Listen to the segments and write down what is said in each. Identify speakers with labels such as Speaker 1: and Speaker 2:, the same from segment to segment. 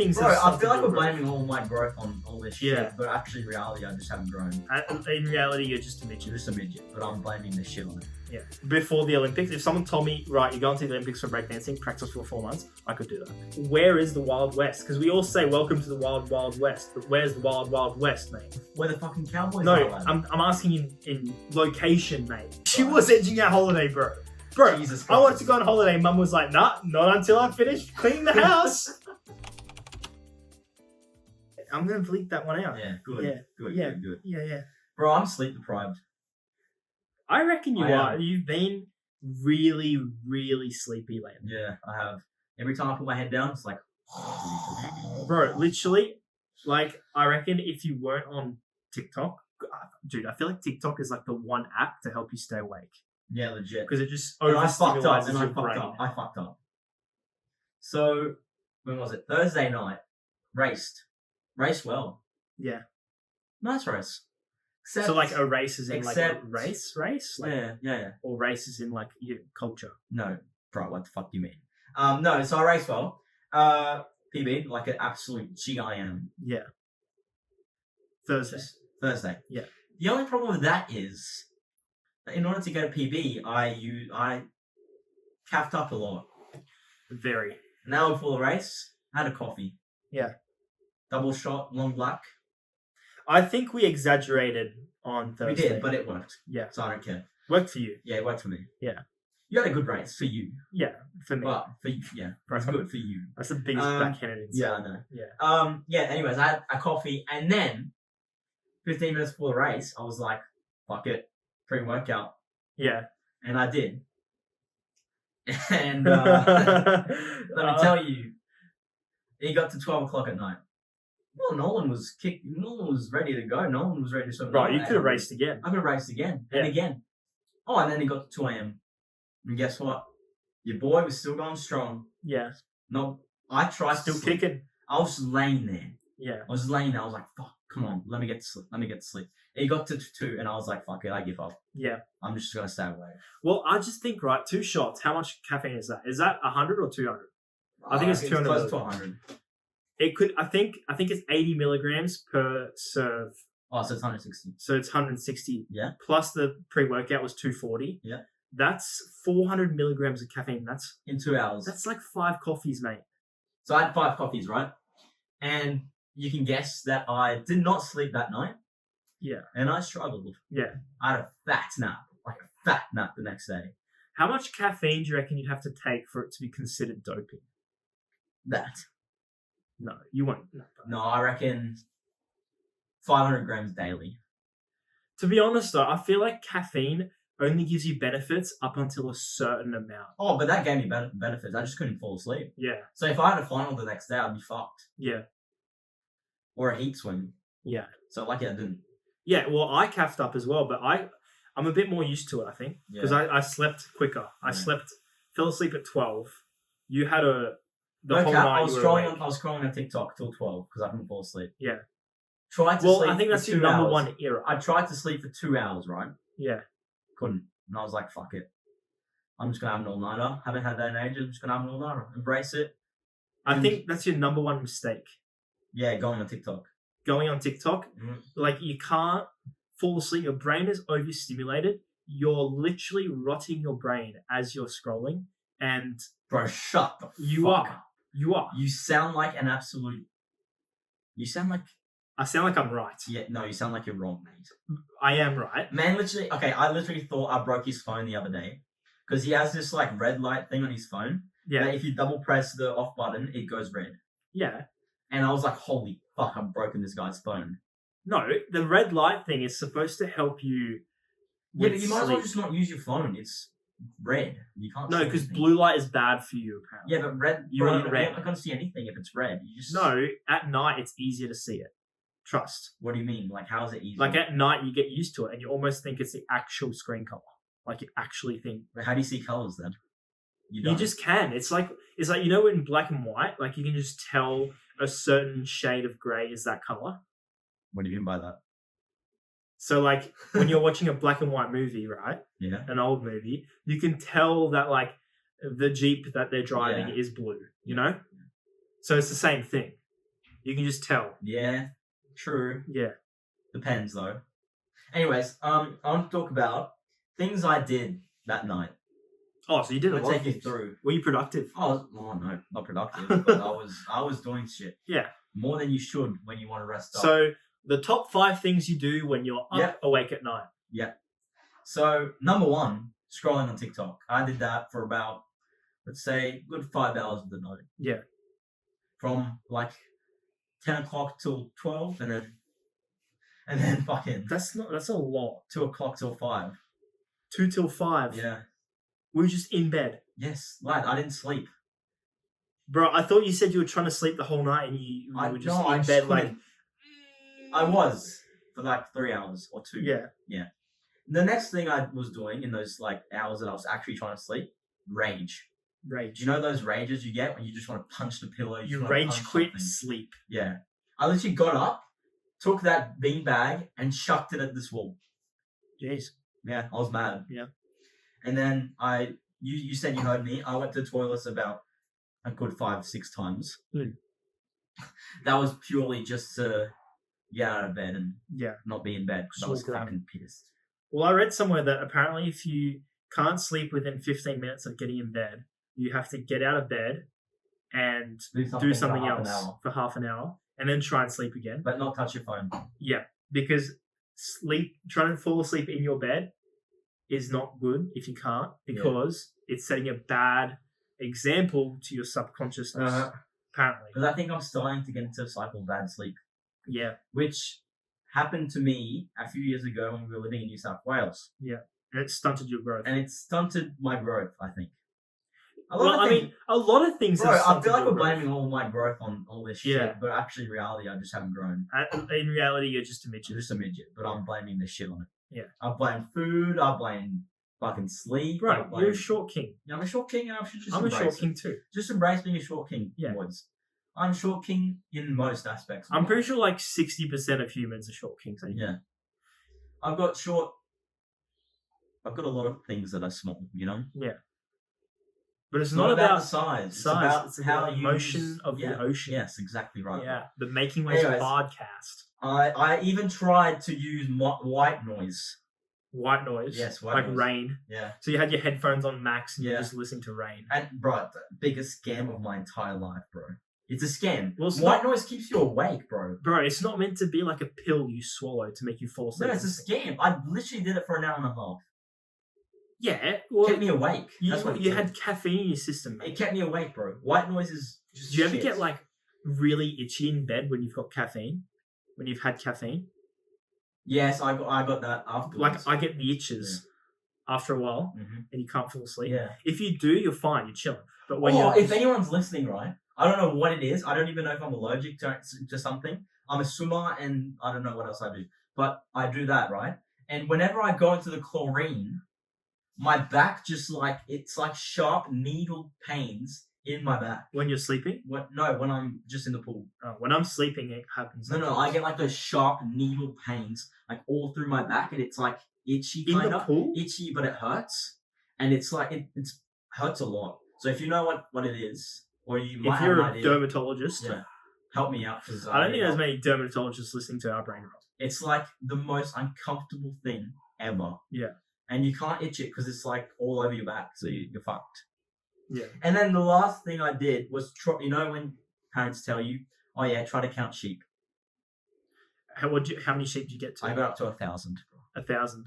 Speaker 1: things.
Speaker 2: Bro, I feel like we're
Speaker 1: growth.
Speaker 2: blaming all my growth on all this shit,
Speaker 1: Yeah.
Speaker 2: but actually, in reality, I just haven't grown.
Speaker 1: In reality, you're just a midget.
Speaker 2: You're just a midget, but I'm blaming this shit on it.
Speaker 1: Yeah. Before the Olympics, if someone told me, right, you're going to the Olympics for breakdancing, practice for 4 months, I could do that. Where is the Wild West? Because we all say, welcome to the Wild Wild West, but where's the Wild Wild West, mate?
Speaker 2: Where the fucking Cowboys
Speaker 1: No,
Speaker 2: are, lad.
Speaker 1: I'm asking in location, mate. She was edging out holiday, bro. Bro,
Speaker 2: Jesus
Speaker 1: I wanted
Speaker 2: Christ.
Speaker 1: to go on holiday. Mum was like, nah, not until I finish cleaning the house. I'm going to bleep that one out.
Speaker 2: Yeah, good.
Speaker 1: Yeah,
Speaker 2: Good,
Speaker 1: yeah.
Speaker 2: good, good.
Speaker 1: Yeah.
Speaker 2: Bro, I'm sleep deprived.
Speaker 1: I reckon you
Speaker 2: I
Speaker 1: are.
Speaker 2: am.
Speaker 1: You've been really, really sleepy lately.
Speaker 2: Yeah, I have. Every time I put my head down, it's like...
Speaker 1: Bro, literally, like, I reckon if you weren't on TikTok, dude, I feel like TikTok is like the one app to help you stay awake.
Speaker 2: Yeah, legit.
Speaker 1: Because it just
Speaker 2: And I fucked up,
Speaker 1: overstimulates
Speaker 2: and I
Speaker 1: your
Speaker 2: fucked
Speaker 1: brain.
Speaker 2: up. I fucked up. So, when was it? Thursday night. Raced well.
Speaker 1: Yeah.
Speaker 2: Nice race. Except,
Speaker 1: So like a race is in like a
Speaker 2: except-
Speaker 1: race? Like,
Speaker 2: yeah.
Speaker 1: or race is in like your culture.
Speaker 2: No, bro, what the fuck do you mean? No, so I raced well. PB, like an absolute GIM.
Speaker 1: Yeah. Thursday.
Speaker 2: Thursday.
Speaker 1: Yeah.
Speaker 2: The only problem with that is, that in order to get a PB, I caffed up a lot.
Speaker 1: Very.
Speaker 2: An hour before the race, had a coffee.
Speaker 1: Yeah.
Speaker 2: Double shot, long black.
Speaker 1: I think we exaggerated on Thursday.
Speaker 2: We did, but it worked.
Speaker 1: Yeah.
Speaker 2: So I don't care.
Speaker 1: Worked for you.
Speaker 2: Yeah, it worked for me.
Speaker 1: Yeah.
Speaker 2: You had a good race for you.
Speaker 1: Yeah, for me.
Speaker 2: But for you, yeah, it's good for you.
Speaker 1: That's the biggest backhanded insult.
Speaker 2: Yeah, I know.
Speaker 1: Yeah.
Speaker 2: Yeah, anyways, I had a coffee, and then 15 minutes before the race, I was like, fuck it, pre-workout.
Speaker 1: Yeah.
Speaker 2: And I did. And let me tell you, it got to 12 o'clock at night. Well, Nolan was ready to go. Nolan was ready to swim.
Speaker 1: Right, you could have raced again.
Speaker 2: I could have raced again and
Speaker 1: Yeah.
Speaker 2: again. Oh, and then it got to 2 a.m. And guess what? Your boy was still going strong.
Speaker 1: Yeah.
Speaker 2: No, I tried
Speaker 1: Still
Speaker 2: to sleep.
Speaker 1: kicking.
Speaker 2: I was just laying there.
Speaker 1: Yeah.
Speaker 2: I was laying there. I was like, fuck, come on, let me get to sleep. Let me get to sleep. It got to 2, and I was like, fuck it, I give up.
Speaker 1: Yeah.
Speaker 2: I'm just going to stay away.
Speaker 1: Well, I just think, right, 2 shots, how much caffeine is that? Is that 100 or 200? I think it's 200
Speaker 2: close to 100.
Speaker 1: It could, I think it's 80 milligrams per serve.
Speaker 2: Oh, so it's 160.
Speaker 1: So it's 160.
Speaker 2: Yeah.
Speaker 1: Plus the pre-workout was 240.
Speaker 2: Yeah.
Speaker 1: That's 400 milligrams of caffeine.
Speaker 2: In 2 hours.
Speaker 1: That's like 5 coffees, mate.
Speaker 2: So I had 5 coffees, right? And you can guess that I did not sleep that night.
Speaker 1: Yeah.
Speaker 2: And I struggled.
Speaker 1: Yeah.
Speaker 2: I had a fat nap. Like a fat nap the next day.
Speaker 1: How much caffeine do you reckon you'd have to take for it to be considered doping?
Speaker 2: That.
Speaker 1: No, you won't.
Speaker 2: No, I reckon 500 grams daily.
Speaker 1: To be honest, though, I feel like caffeine only gives you benefits up until a certain amount.
Speaker 2: Oh, but that gave me benefits. I just couldn't fall asleep.
Speaker 1: Yeah.
Speaker 2: So if I had a final the next day, I'd be fucked.
Speaker 1: Yeah.
Speaker 2: Or a heat swim.
Speaker 1: Yeah.
Speaker 2: So lucky I didn't.
Speaker 1: Yeah, well, I caffed up as well, but I'm a bit more used to it, I think. Because I slept quicker. I fell asleep at 12. You had the whole night
Speaker 2: I was
Speaker 1: you were awake.
Speaker 2: scrolling on TikTok till 12 because I couldn't fall asleep.
Speaker 1: Yeah.
Speaker 2: Tried to
Speaker 1: Well,
Speaker 2: sleep
Speaker 1: I think
Speaker 2: for
Speaker 1: that's
Speaker 2: 2
Speaker 1: your number
Speaker 2: hours.
Speaker 1: one era.
Speaker 2: I tried to sleep for 2 hours, right?
Speaker 1: Yeah.
Speaker 2: Couldn't. And I was like, fuck it. I'm just going to have an all-nighter. Haven't had that in ages. I'm just going to have an all-nighter. Embrace it.
Speaker 1: I think that's your number one mistake.
Speaker 2: Yeah, going on TikTok.
Speaker 1: Going on TikTok,
Speaker 2: Mhm.
Speaker 1: like you can't fall asleep. Your brain is overstimulated. You're literally rotting your brain as you're scrolling. And
Speaker 2: Bro, shut the
Speaker 1: you
Speaker 2: fuck
Speaker 1: are.
Speaker 2: up.
Speaker 1: You are.
Speaker 2: You sound like an absolute... You sound like...
Speaker 1: I sound like I'm right.
Speaker 2: Yeah, no, you sound like you're wrong, mate.
Speaker 1: I am right.
Speaker 2: Man, literally... Okay, I literally thought I broke his phone the other day. Because he has this, like, red light thing on his phone.
Speaker 1: Yeah.
Speaker 2: That if you double press the off button, it goes red.
Speaker 1: Yeah.
Speaker 2: And I was like, holy fuck, I've broken this guy's phone.
Speaker 1: No, the red light thing is supposed to help you.
Speaker 2: Yeah,
Speaker 1: with
Speaker 2: but you might as well
Speaker 1: sleep.
Speaker 2: just not use your phone. It's red. You can't
Speaker 1: No,
Speaker 2: see
Speaker 1: because
Speaker 2: anything.
Speaker 1: blue light is bad for you, apparently.
Speaker 2: Yeah, but red...
Speaker 1: You
Speaker 2: bro,
Speaker 1: want
Speaker 2: you're
Speaker 1: red.
Speaker 2: not going to see anything if it's red. You just...
Speaker 1: No, at night it's easier to see it. Trust.
Speaker 2: What do you mean? Like, how is it easy?
Speaker 1: Like at night you get used to it and you almost think it's the actual screen color. Like you actually think.
Speaker 2: But how do you see colours then?
Speaker 1: You just can. It's like you know in black and white, like you can just tell a certain shade of grey is that color.
Speaker 2: What do you mean by that?
Speaker 1: So like when you're watching a black and white movie, right?
Speaker 2: Yeah.
Speaker 1: An old movie, you can tell that like the Jeep that they're driving
Speaker 2: Yeah.
Speaker 1: is blue, you know? So it's the same thing. You can just tell.
Speaker 2: Yeah, true.
Speaker 1: Yeah.
Speaker 2: Depends though. Anyways, I want to talk about things I did that night.
Speaker 1: Oh, so you did a
Speaker 2: I'll
Speaker 1: lot of
Speaker 2: take you
Speaker 1: things.
Speaker 2: through.
Speaker 1: Were you productive?
Speaker 2: Oh no, not productive. But I was doing shit.
Speaker 1: Yeah.
Speaker 2: More than you should when you want to rest up.
Speaker 1: So the top 5 things you do when you're awake at night.
Speaker 2: Yeah. So number 1, scrolling on TikTok. I did that for about, let's say, good 5 hours of the night.
Speaker 1: Yeah.
Speaker 2: From like 10 o'clock till 12, and then fucking
Speaker 1: That's a lot.
Speaker 2: 2 o'clock till 5.
Speaker 1: 2 till 5.
Speaker 2: Yeah.
Speaker 1: We were just in bed.
Speaker 2: Yes, lad. I didn't sleep.
Speaker 1: Bro, I thought you said you were trying to sleep the whole night and you were just in bed like...
Speaker 2: I was for like 3 hours or 2.
Speaker 1: Yeah.
Speaker 2: Yeah. The next thing I was doing in those like hours that I was actually trying to sleep, rage.
Speaker 1: Rage.
Speaker 2: You know those rages you get when you just want to punch the pillow?
Speaker 1: You rage quit sleep.
Speaker 2: Yeah. I literally got up, took that beanbag and chucked it at this wall.
Speaker 1: Jeez.
Speaker 2: Yeah, I was mad.
Speaker 1: Yeah.
Speaker 2: And then you said you heard me. I went to the toilets about a good 5-6 times.
Speaker 1: Mm.
Speaker 2: That was purely just to get out of bed and not be in bed because I was
Speaker 1: So
Speaker 2: fucking pissed.
Speaker 1: Well, I read somewhere that apparently if you can't sleep within 15 minutes of getting in bed, you have to get out of bed and do something else for half an hour and then try and sleep again.
Speaker 2: But not touch your phone.
Speaker 1: Yeah, because trying to fall asleep in your bed is not good if you can't, because it's setting a bad example to your subconsciousness, apparently.
Speaker 2: Because I think I'm starting to get into a cycle of bad sleep.
Speaker 1: Yeah.
Speaker 2: Which happened to me a few years ago when we were living in New South Wales.
Speaker 1: Yeah. And it stunted your growth.
Speaker 2: And it stunted my growth, I think.
Speaker 1: A lot of things.
Speaker 2: Bro, I feel like we're blaming all my growth on all this shit.
Speaker 1: Yeah.
Speaker 2: But actually, in reality, I just haven't grown.
Speaker 1: In reality, you're just a midget.
Speaker 2: Just a midget. But I'm blaming this shit on it.
Speaker 1: Yeah.
Speaker 2: I blame food. I blame fucking sleep.
Speaker 1: Right. You're a short king.
Speaker 2: Yeah, I'm a short king, and I should just
Speaker 1: I'm a
Speaker 2: embrace
Speaker 1: short
Speaker 2: it.
Speaker 1: king too.
Speaker 2: Just embrace being a short king,
Speaker 1: Yeah.
Speaker 2: boys. I'm short king in most aspects.
Speaker 1: I'm pretty sure like 60% of humans are short kings.
Speaker 2: Yeah. I've got a lot of things that are small, you know?
Speaker 1: Yeah. But it's
Speaker 2: It's
Speaker 1: not about
Speaker 2: the size. It's
Speaker 1: It's
Speaker 2: how
Speaker 1: about
Speaker 2: you
Speaker 1: motion of the ocean.
Speaker 2: Yes, exactly right.
Speaker 1: Yeah. The Making Waves
Speaker 2: Anyways.
Speaker 1: podcast.
Speaker 2: I even tried to use white noise.
Speaker 1: White noise.
Speaker 2: Yes, white
Speaker 1: like
Speaker 2: noise.
Speaker 1: rain.
Speaker 2: Yeah.
Speaker 1: So you had your headphones on max and
Speaker 2: Yeah.
Speaker 1: you're just listening to rain.
Speaker 2: And, bro, the biggest scam of my entire life, bro. It's a scam.
Speaker 1: Well, it's
Speaker 2: White noise keeps you awake, bro.
Speaker 1: Bro, it's not meant to be like a pill you swallow to make you fall asleep.
Speaker 2: No, it's a scam. I literally did it for an hour and a half.
Speaker 1: Yeah. Well,
Speaker 2: Kept me awake. That's what it
Speaker 1: you
Speaker 2: did.
Speaker 1: had caffeine in your system, mate.
Speaker 2: It kept me awake, bro. White noise is just
Speaker 1: Do you ever
Speaker 2: shit.
Speaker 1: get like really itchy in bed when you've got caffeine? When you've had caffeine?
Speaker 2: Yes, I got that afterwards.
Speaker 1: Like I get the itches after a while
Speaker 2: Mhm.
Speaker 1: and you can't fall asleep.
Speaker 2: Yeah.
Speaker 1: If you do, you're fine, you're chilling. But when
Speaker 2: if anyone's listening, right? I don't know what it is. I don't even know if I'm allergic to something. I'm a swimmer and I don't know what else I do. But I do that, right? And whenever I go into the chlorine, my back just like, it's like sharp needle pains in my back.
Speaker 1: when you're sleeping,
Speaker 2: When I'm just in the pool.
Speaker 1: when I'm sleeping, it happens.
Speaker 2: No, I get like those sharp needle pains like all through my back, and it's like itchy
Speaker 1: in
Speaker 2: kind
Speaker 1: the
Speaker 2: of.
Speaker 1: pool.
Speaker 2: Itchy, but it hurts, and it's like it hurts a lot. So if you know what it is, or you might
Speaker 1: If
Speaker 2: have
Speaker 1: you're
Speaker 2: an
Speaker 1: a
Speaker 2: idea,
Speaker 1: dermatologist,
Speaker 2: yeah, help me out because
Speaker 1: I don't think there's many dermatologists listening to our brain rot.
Speaker 2: It's like the most uncomfortable thing ever.
Speaker 1: Yeah.
Speaker 2: And you can't itch it because it's like all over your back, so you're fucked.
Speaker 1: Yeah.
Speaker 2: And then the last thing I did was when parents tell you, "Oh yeah, try to count sheep."
Speaker 1: How many sheep did you get to?
Speaker 2: I got up to 1,000.
Speaker 1: 1,000.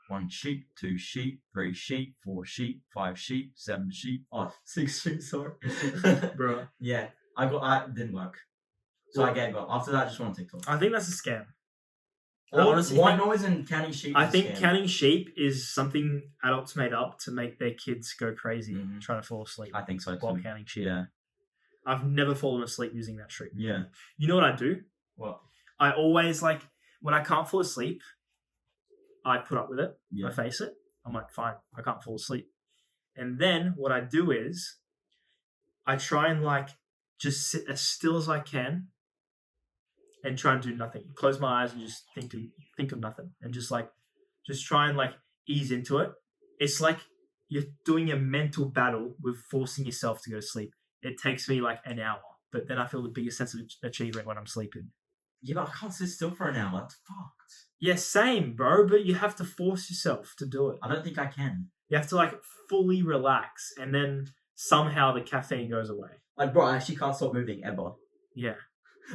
Speaker 2: 1 sheep, 2 sheep, 3 sheep, 4 sheep, 5 sheep, 7 sheep. Oh, 6 sheep, sorry.
Speaker 1: Bro.
Speaker 2: Yeah, it didn't work. So I gave up. After that, I just went on TikTok.
Speaker 1: I think that's a scam.
Speaker 2: White noise and counting sheep.
Speaker 1: I
Speaker 2: is a
Speaker 1: think
Speaker 2: scam.
Speaker 1: counting sheep is something adults made up to make their kids go crazy
Speaker 2: Mhm.
Speaker 1: trying to fall asleep
Speaker 2: I think so
Speaker 1: while
Speaker 2: too.
Speaker 1: counting sheep.
Speaker 2: Yeah.
Speaker 1: I've never fallen asleep using that trick.
Speaker 2: Yeah.
Speaker 1: You know what I do?
Speaker 2: What?
Speaker 1: I always when I can't fall asleep, I put up with it.
Speaker 2: Yeah.
Speaker 1: I face it. I'm like, fine, I can't fall asleep. And then what I do is I try and just sit as still as I can and try and do nothing. Close my eyes and just think of nothing. And just try and ease into it. It's like you're doing a mental battle with forcing yourself to go to sleep. It takes me an hour. but then I feel the biggest sense of achievement when I'm sleeping.
Speaker 2: Yeah, but I can't sit still for an hour. That's fucked.
Speaker 1: Yeah, same, bro. But you have to force yourself to do it.
Speaker 2: I don't think I can.
Speaker 1: You have to like fully relax, and then somehow the caffeine goes away.
Speaker 2: Like, bro, I actually can't stop moving ever.
Speaker 1: Yeah,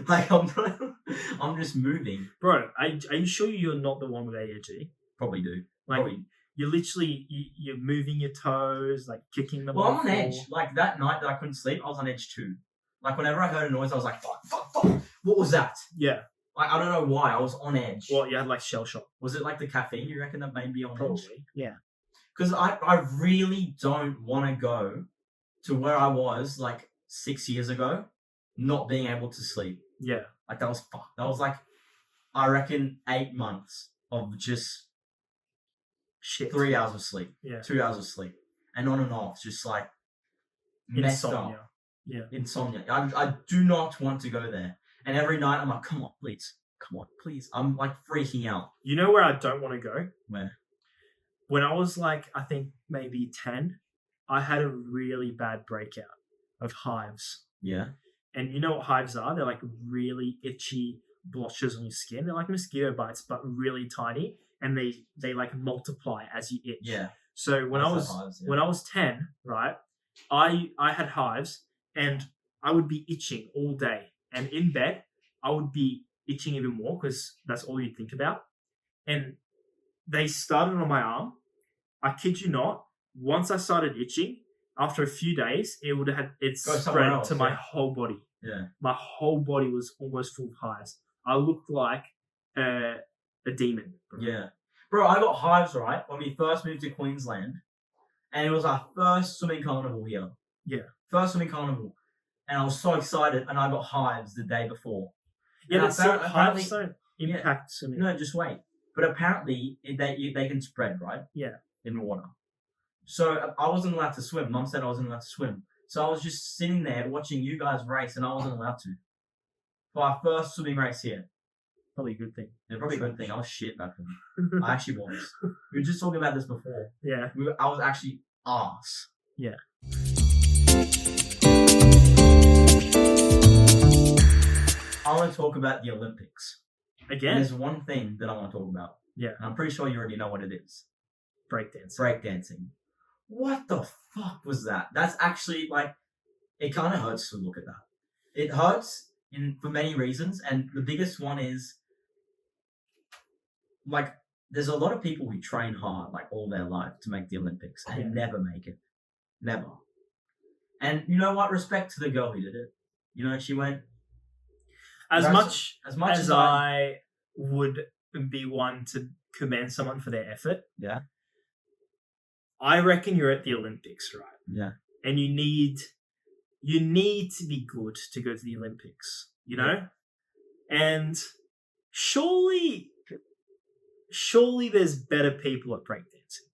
Speaker 2: Like, I'm just moving.
Speaker 1: bro. Are you sure you're not the one with ADHD?
Speaker 2: Probably do.
Speaker 1: Like,
Speaker 2: Probably.
Speaker 1: you're literally you're moving your toes, like kicking them.
Speaker 2: Well, I'm
Speaker 1: off
Speaker 2: on
Speaker 1: the
Speaker 2: edge.
Speaker 1: floor.
Speaker 2: Like, that night that I couldn't sleep, I was on edge too. Like, whenever I heard a noise, I was like, fuck. What was that?
Speaker 1: Yeah.
Speaker 2: Like, I don't know why. I was on edge.
Speaker 1: Well, you had like shell shock.
Speaker 2: Was it like the caffeine you reckon that made me on edge?
Speaker 1: Probably. Yeah.
Speaker 2: Because I really don't want to go to where I was like 6 years ago, not being able to sleep.
Speaker 1: Yeah.
Speaker 2: Like, that was fucked. That was like, I reckon 8 months of just
Speaker 1: Shit.
Speaker 2: 3 hours of sleep,
Speaker 1: Yeah.
Speaker 2: 2 hours of sleep, and on and off, just like messed
Speaker 1: Insomnia.
Speaker 2: up.
Speaker 1: Yeah.
Speaker 2: Insomnia. I do not want to go there. And every night I'm like, come on, please. I'm like freaking out.
Speaker 1: You know where I don't want to go?
Speaker 2: Where?
Speaker 1: When I was like, I think maybe 10, I had a really bad breakout of hives.
Speaker 2: Yeah.
Speaker 1: And you know what hives are? They're like really itchy blotches on your skin. They're like mosquito bites, but really tiny. And they like multiply as you itch.
Speaker 2: Yeah.
Speaker 1: So when I was 10, right, I had hives and I would be itching all day. And in bed, I would be itching even more because that's all you think about. And they started on my arm. I kid you not. Once I started itching, after a few days, it spread to my whole body.
Speaker 2: Yeah.
Speaker 1: My whole body was almost full of hives. I looked like a demon. Bro.
Speaker 2: Yeah. Bro, I got hives, right, when we first moved to Queensland. And it was our first swimming carnival here.
Speaker 1: Yeah.
Speaker 2: First swimming carnival. And I was so excited, and I got hives the day before.
Speaker 1: Yeah,
Speaker 2: And
Speaker 1: but so hives don't impact swimming.
Speaker 2: No, just wait. But apparently, they can spread, right?
Speaker 1: Yeah.
Speaker 2: In water. So I wasn't allowed to swim. Mum said I wasn't allowed to swim. So I was just sitting there watching you guys race, and I wasn't allowed to. For our first swimming race here.
Speaker 1: Probably a good thing.
Speaker 2: Yeah, probably a good thing. I was shit back then. I actually was. We were just talking about this before.
Speaker 1: Yeah.
Speaker 2: I was actually arse.
Speaker 1: Yeah.
Speaker 2: I want to talk about the Olympics.
Speaker 1: Again?
Speaker 2: There's one thing that I want to talk about.
Speaker 1: Yeah.
Speaker 2: And I'm pretty sure you already know what it is.
Speaker 1: Breakdancing.
Speaker 2: Breakdancing. What the fuck was that? That's actually like, it kind of hurts to look at that. It hurts for many reasons, and the biggest one is like there's a lot of people who train hard like all their life to make the Olympics and never make it. Never. And you know what? Respect to the girl who did it. You know, she went
Speaker 1: As much as
Speaker 2: I
Speaker 1: I would be one to commend someone for their effort.
Speaker 2: Yeah.
Speaker 1: I reckon you're at the Olympics, right?
Speaker 2: Yeah.
Speaker 1: And you need to be good to go to the Olympics, you know? And surely there's better people at breakdancing.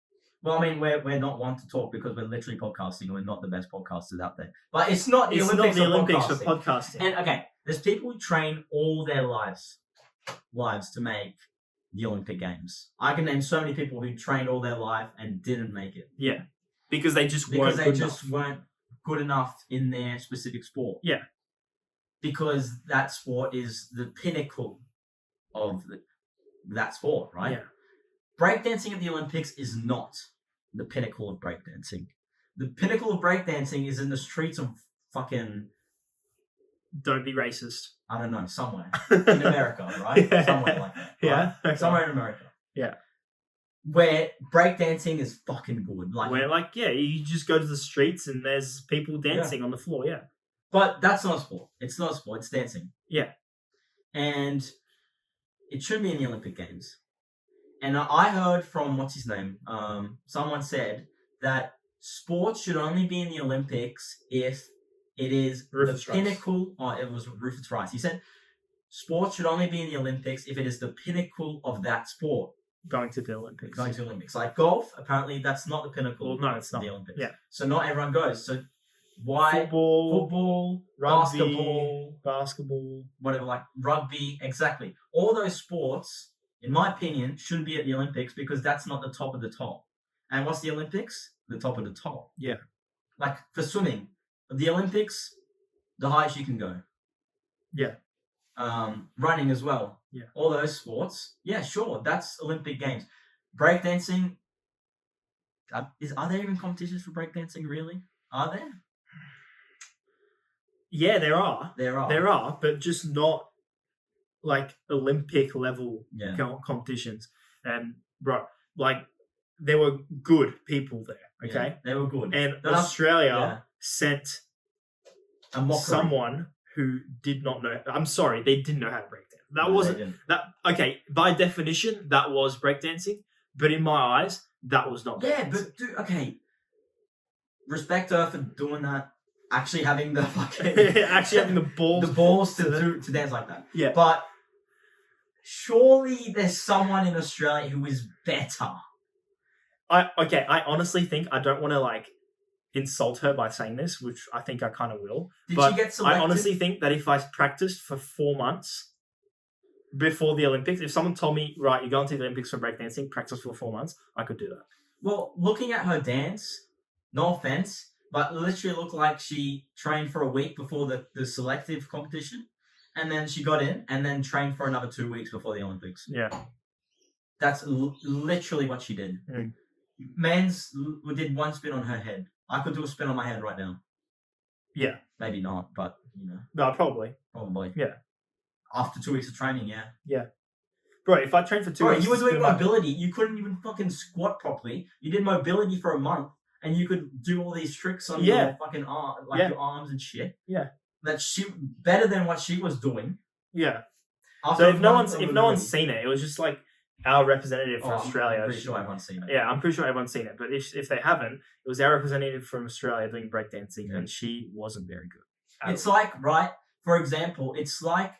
Speaker 2: Well, I mean, we're not one to talk because we're literally podcasting and we're not the best podcasters out there. But it's not the Olympics,
Speaker 1: not the Olympics
Speaker 2: for
Speaker 1: for podcasting.
Speaker 2: And okay, there's people who train all their lives to make the Olympic Games. I can name so many people who trained all their life and didn't make it.
Speaker 1: Yeah. Because they just weren't
Speaker 2: good enough in their specific sport.
Speaker 1: Yeah.
Speaker 2: Because that sport is the pinnacle of that sport, right?
Speaker 1: Yeah.
Speaker 2: Breakdancing at the Olympics is not the pinnacle of breakdancing. The pinnacle of breakdancing is in the streets of fucking...
Speaker 1: Don't be racist.
Speaker 2: I don't know, somewhere. In America, right?
Speaker 1: Yeah.
Speaker 2: Somewhere like that.
Speaker 1: Yeah.
Speaker 2: Right?
Speaker 1: Okay.
Speaker 2: Somewhere in America.
Speaker 1: Yeah.
Speaker 2: Where breakdancing is fucking good.
Speaker 1: You just go to the streets and there's people dancing on the floor, yeah.
Speaker 2: But that's not a sport. It's not a sport, it's dancing.
Speaker 1: Yeah.
Speaker 2: And it should be in the Olympic Games. And I heard from, what's his name? Someone said that sports should only be in the Olympics if it is
Speaker 1: Rufus
Speaker 2: the
Speaker 1: Rice.
Speaker 2: pinnacle. Oh, it was Rufus Rice. He said sports should only be in the Olympics if it is the pinnacle of that sport.
Speaker 1: Going to the Olympics.
Speaker 2: Going to the Olympics. Like golf, apparently that's not the pinnacle
Speaker 1: Well, no, it's
Speaker 2: of
Speaker 1: not.
Speaker 2: the Olympics.
Speaker 1: Yeah.
Speaker 2: So not everyone goes. So why football,
Speaker 1: rugby,
Speaker 2: basketball, whatever, like rugby, exactly. All those sports, in my opinion, should be at the Olympics because that's not the top of the top. And what's the Olympics? The top of the top.
Speaker 1: Yeah.
Speaker 2: Like for swimming, the Olympics, the highest you can go.
Speaker 1: Yeah.
Speaker 2: Running as well.
Speaker 1: Yeah.
Speaker 2: All those sports. Yeah, sure. That's Olympic Games. Breakdancing. Are there even competitions for breakdancing? Really? Are there?
Speaker 1: Yeah, there are.
Speaker 2: There are.
Speaker 1: There are, but just not like Olympic level
Speaker 2: Yeah.
Speaker 1: competitions. And bro, like there were good people there. Okay,
Speaker 2: Yeah, they were good.
Speaker 1: and
Speaker 2: But
Speaker 1: Australia sent
Speaker 2: a mockery.
Speaker 1: someone who did not know. I'm sorry, they didn't know how to breakdance. That
Speaker 2: No,
Speaker 1: wasn't
Speaker 2: they didn't.
Speaker 1: that. Okay, by definition, that was breakdancing. But in my eyes, that was not.
Speaker 2: Yeah,
Speaker 1: breakdancing.
Speaker 2: but dude, okay. Respect her for doing that. Actually having the fucking
Speaker 1: actually having the
Speaker 2: balls to dance like that.
Speaker 1: Yeah,
Speaker 2: but surely there's someone in Australia who is better.
Speaker 1: I honestly think I don't want to like insult her by saying this, which I think I kind of will.
Speaker 2: Did
Speaker 1: but
Speaker 2: she get selected?
Speaker 1: I honestly think that if I practiced for 4 months before the Olympics, if someone told me, right, you're going to the Olympics for breakdancing, practice for 4 months, I could do that.
Speaker 2: Well, looking at her dance, no offense, but literally looked like she trained for a week before the selective competition, and then she got in, and then trained for another 2 weeks before the Olympics.
Speaker 1: Yeah.
Speaker 2: That's literally what she did.
Speaker 1: Mm.
Speaker 2: Mans did one spin on her head. I could do a spin on my head right now.
Speaker 1: Yeah.
Speaker 2: Maybe not, but, you know.
Speaker 1: No, probably.
Speaker 2: Probably.
Speaker 1: Yeah.
Speaker 2: After 2 weeks of training, yeah.
Speaker 1: Yeah. Bro, if I trained for 2 weeks...
Speaker 2: you were doing mobility. You couldn't even fucking squat properly. You did mobility for a month, and you could do all these tricks on your fucking arm, your arms and shit.
Speaker 1: Yeah.
Speaker 2: That she... Better than what she was doing.
Speaker 1: Yeah.
Speaker 2: After
Speaker 1: So if no one's seen it, it was just like our representative for Australia.
Speaker 2: I'm pretty sure everyone's seen it.
Speaker 1: Yeah, I'm pretty sure everyone's seen it. But if they haven't, it was our representative from Australia doing breakdancing, and she wasn't very good.
Speaker 2: It's like, right, for example, it's like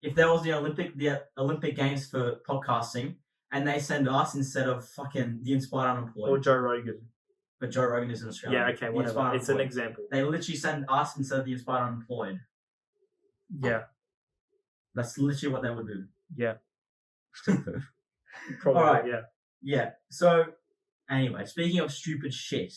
Speaker 2: if there was the Olympic Games for podcasting, and they send us instead of fucking the Inspired Unemployed.
Speaker 1: Or Joe Rogan.
Speaker 2: But Joe Rogan is in Australia.
Speaker 1: Yeah, okay, whatever. It's an example.
Speaker 2: They literally send us instead of the Inspired Unemployed.
Speaker 1: Yeah.
Speaker 2: That's literally what they would do.
Speaker 1: Yeah. Probably,
Speaker 2: All right.
Speaker 1: yeah.
Speaker 2: Yeah. So, anyway, speaking of stupid shit.